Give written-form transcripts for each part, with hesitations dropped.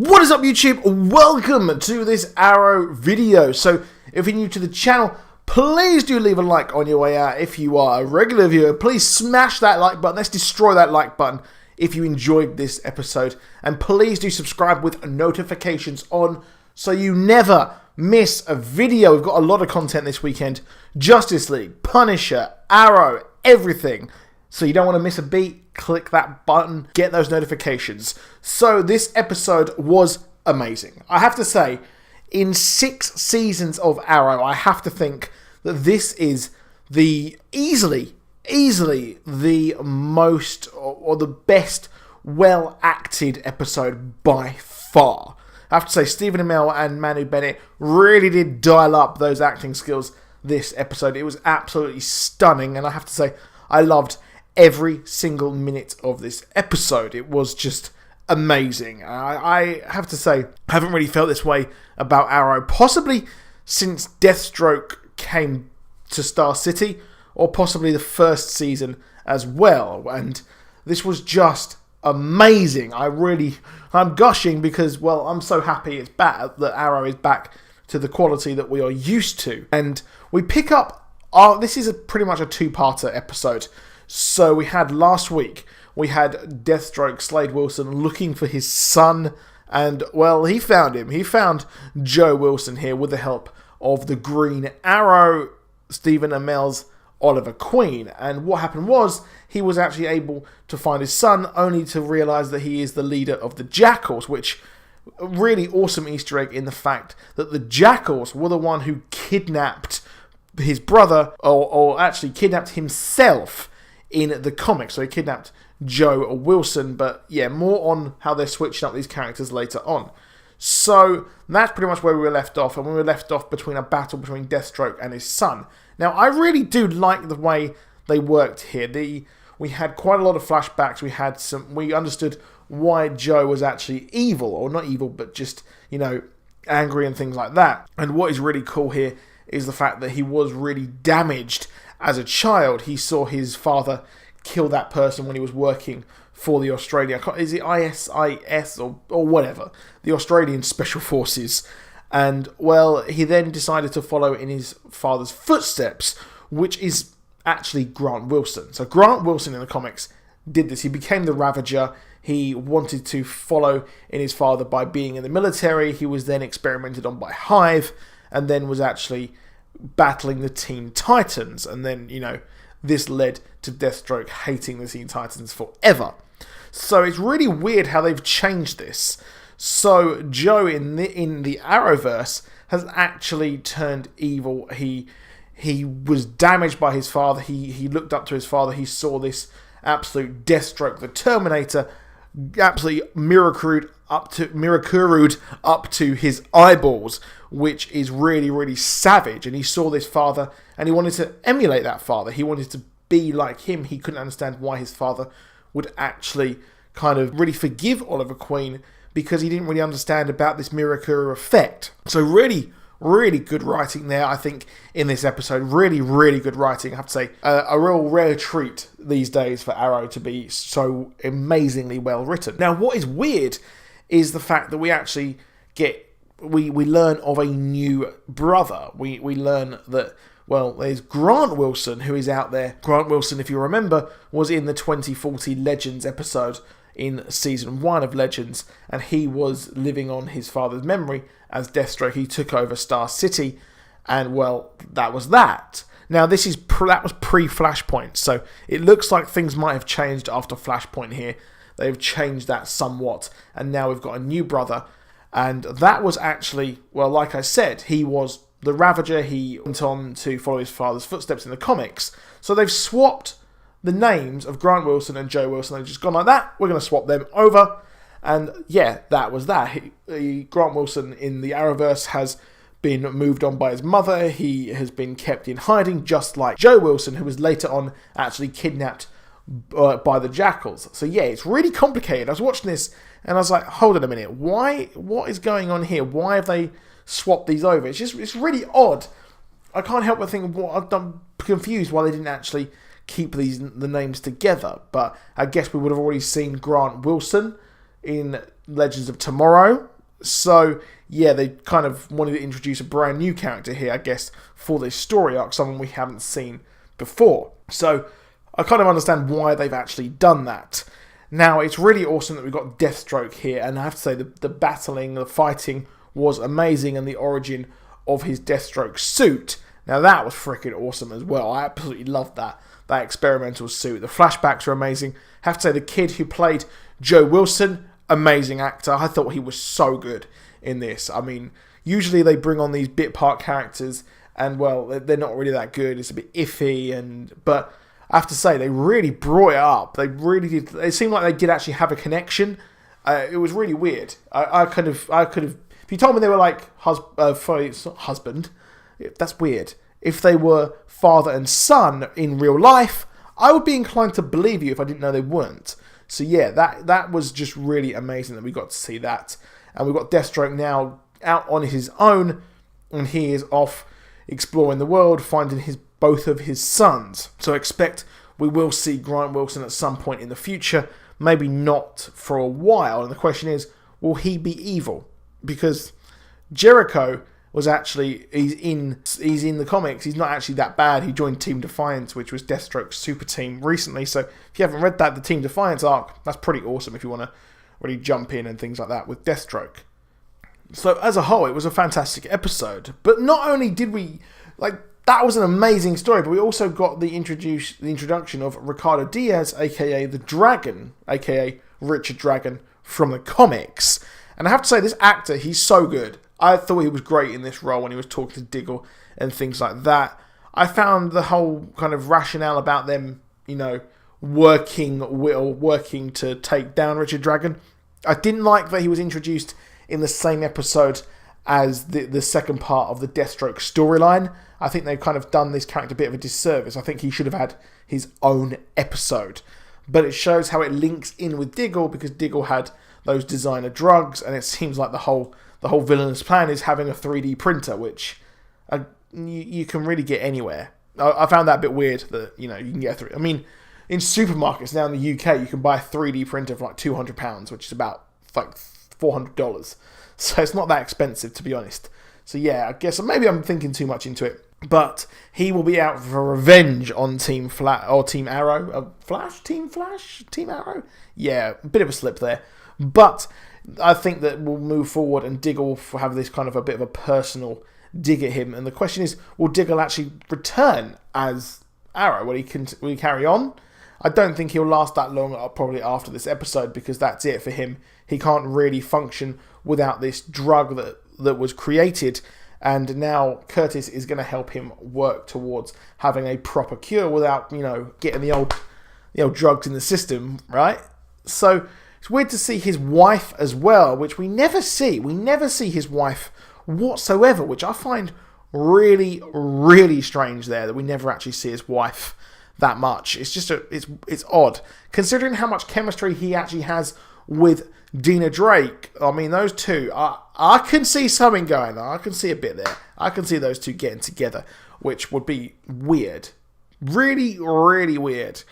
What is up, YouTube? Welcome to this Arrow video. So if you're new to the channel, please do leave a like on your way out. If you are a regular viewer, please smash that like button. Let's destroy that like button if you enjoyed this episode. And please do subscribe with notifications on so you never miss a video. We've got a lot of content this weekend. Justice League, Punisher, Arrow, everything. So you don't want to miss a beat, click that button, get those notifications. So this episode was amazing. I have to say, in 6 seasons of Arrow, I have to think that this is the easily the most or the best well-acted episode by far. I have to say, Stephen Amell and Manu Bennett really did dial up those acting skills this episode. It was absolutely stunning, and I have to say, I loved every single minute of this episode. It was just amazing. I have to say, I haven't really felt this way about Arrow, possibly since Deathstroke came to Star City, or possibly the first season as well. And this was just amazing. I'm gushing because, well, I'm so happy it's back, that Arrow is back to the quality that we are used to. And we pick up, this is pretty much a two-parter episode. So we had last week, we had Deathstroke, Slade Wilson, looking for his son, and, well, he found him. He found Joe Wilson here with the help of the Green Arrow, Stephen Amell's Oliver Queen. And what happened was, he was actually able to find his son, only to realise that he is the leader of the Jackals, which, a really awesome Easter egg in the fact that the Jackals were the one who kidnapped his brother, or actually kidnapped himself, in the comics. So he kidnapped Joe Wilson, but yeah, more on how they're switching up these characters later on. So that's pretty much where we were left off, and we were left off between a battle between Deathstroke and his son. Now, I really do like the way they worked here. We had quite a lot of flashbacks. We understood why Joe was actually evil, or not evil, but just, you know, angry and things like that. And what is really cool here is the fact that he was really damaged as a child. He saw his father kill that person when he was working for the Australia, is it ISIS or whatever, the Australian Special Forces. And, well, he then decided to follow in his father's footsteps, which is actually Grant Wilson. So Grant Wilson in the comics did this. He became the Ravager. He wanted to follow in his father by being in the military. He was then experimented on by Hive, and then was actually battling the Teen Titans, and then, you know, this led to Deathstroke hating the Teen Titans forever. So it's really weird how they've changed this. So Joe in the Arrowverse has actually turned evil. He was damaged by his father. He looked up to his father. He saw this absolute Deathstroke, the Terminator, absolutely Mirakuru'd up to his eyeballs, which is really savage. And he saw this father, and he wanted to emulate that father. He wanted to be like him. He couldn't understand why his father would actually kind of really forgive Oliver Queen, because he didn't really understand about this Mirakuru effect. So really good writing there, I think, in this episode. Really good writing, I have to say. A real rare treat these days for Arrow to be so amazingly well written. Now, what is weird is the fact that we actually we learn of a new brother. We learn that, well, there's Grant Wilson who is out there. Grant Wilson, if you remember, was in the 2040 Legends episode in Season 1 of Legends, and he was living on his father's memory as Deathstroke. He took over Star City, and, well, that was that. Now, that was pre-Flashpoint, so it looks like things might have changed after Flashpoint here. They've changed that somewhat, and now we've got a new brother, and that was actually, well, like I said, he was the Ravager. He went on to follow his father's footsteps in the comics. So they've swapped the names of Grant Wilson and Joe Wilson. They've just gone like that. We're going to swap them over. And yeah, that was that. Grant Wilson in the Arrowverse has been moved on by his mother. He has been kept in hiding, just like Joe Wilson, who was later on actually kidnapped by the Jackals. So yeah, it's really complicated. I was watching this and I was like, hold on a minute. What is going on here? Why have they swapped these over? It's really odd. I can't help but think, I'm confused why they didn't actually keep the names together. But I guess we would have already seen Grant Wilson in Legends of Tomorrow. So, yeah, they kind of wanted to introduce a brand new character here, I guess, for this story arc, someone we haven't seen before. So, I kind of understand why they've actually done that. Now, it's really awesome that we've got Deathstroke here, and I have to say, the battling, the fighting was amazing, and the origin of his Deathstroke suit, now that was freaking awesome as well. I absolutely loved that experimental suit. The flashbacks are amazing. I have to say, the kid who played Joe Wilson, amazing actor. I thought he was so good in this. I mean, usually they bring on these bit part characters, and well, they're not really that good. It's a bit iffy, but I have to say, they really brought it up. They really did. It seemed like they did actually have a connection. It was really weird. I could have. If you told me they were like husband, that's weird. If they were father and son in real life, I would be inclined to believe you if I didn't know they weren't. So yeah, that was just really amazing that we got to see that. And we've got Deathstroke now out on his own, and he is off exploring the world, finding both of his sons. So expect we will see Grant Wilson at some point in the future, maybe not for a while. And the question is, will he be evil? Because Jericho was actually, he's in the comics, he's not actually that bad. He joined Team Defiance, which was Deathstroke's super team recently. So if you haven't read that, the Team Defiance arc, that's pretty awesome if you want to really jump in and things like that with Deathstroke. So as a whole, it was a fantastic episode. But not only did we, that was an amazing story, but we also got the introduction of Ricardo Diaz, aka the Dragon, aka Richard Dragon from the comics. And I have to say, this actor, he's so good. I thought he was great in this role when he was talking to Diggle and things like that. I found the whole kind of rationale about them, working to take down Richard Dragon. I didn't like that he was introduced in the same episode as the second part of the Deathstroke storyline. I think they've kind of done this character a bit of a disservice. I think he should have had his own episode. But it shows how it links in with Diggle, because Diggle had those designer drugs, and it seems like the whole villainous plan is having a 3D printer, which you can really get anywhere. I found that a bit weird that, you can get through. I mean, in supermarkets now in the UK, you can buy a 3D printer for like £200, which is about like $400. So it's not that expensive, to be honest. So yeah, I guess maybe I'm thinking too much into it. But he will be out for revenge on Team Arrow. Team Arrow? Yeah, a bit of a slip there. But I think that we'll move forward, and Diggle will have this kind of a bit of a personal dig at him. And the question is, will Diggle actually return as Arrow? Will he carry on? I don't think he'll last that long, probably after this episode, because that's it for him. He can't really function without this drug that was created. And now Curtis is going to help him work towards having a proper cure without, getting the old drugs in the system, right? So it's weird to see his wife as well, which we never see. We never see his wife whatsoever, which I find really, really strange there, that we never actually see his wife that much. It's just it's odd, considering how much chemistry he actually has with Dina Drake. I mean, those two, I can see something going on. I can see a bit there. I can see those two getting together, which would be weird. Really, really weird.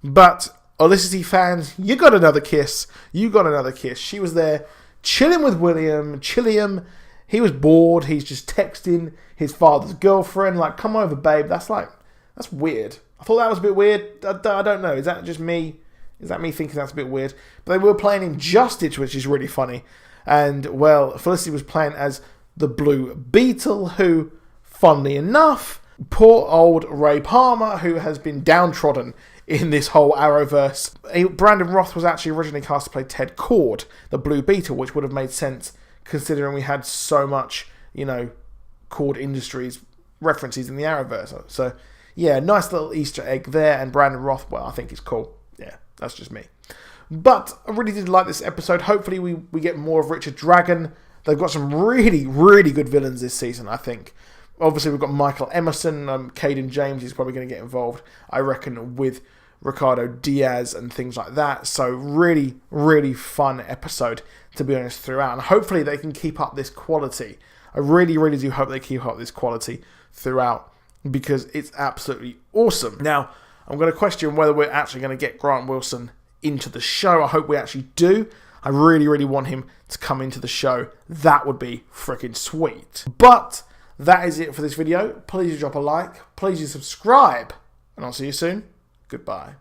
But Olicity fans, you got another kiss. You got another kiss. She was there chilling with William. He was bored. He's just texting his father's girlfriend, like, come over, babe. That's weird. I thought that was a bit weird. I don't know. Is that just me? Is that me thinking that's a bit weird? But they were playing Injustice, which is really funny. And, well, Felicity was playing as the Blue Beetle, who, funnily enough, poor old Ray Palmer, who has been downtrodden in this whole Arrowverse. Brandon Roth was actually originally cast to play Ted Cord, the Blue Beetle, which would have made sense considering we had so much, Cord Industries references in the Arrowverse. So, yeah, nice little Easter egg there. And Brandon Roth, well, I think he's cool. Yeah, that's just me. But I really did like this episode. Hopefully we get more of Richard Dragon. They've got some really, really good villains this season, I think. Obviously, we've got Michael Emerson, Caden James is probably going to get involved, I reckon, with Ricardo Diaz and things like that. So really, really fun episode, to be honest, throughout. And hopefully they can keep up this quality. I really, really do hope they keep up this quality throughout, because it's absolutely awesome. Now, I'm going to question whether we're actually going to get Grant Wilson into the show. I hope we actually do. I really, really want him to come into the show. That would be freaking sweet. But that is it for this video. Please do drop a like. Please do subscribe. And I'll see you soon. Goodbye.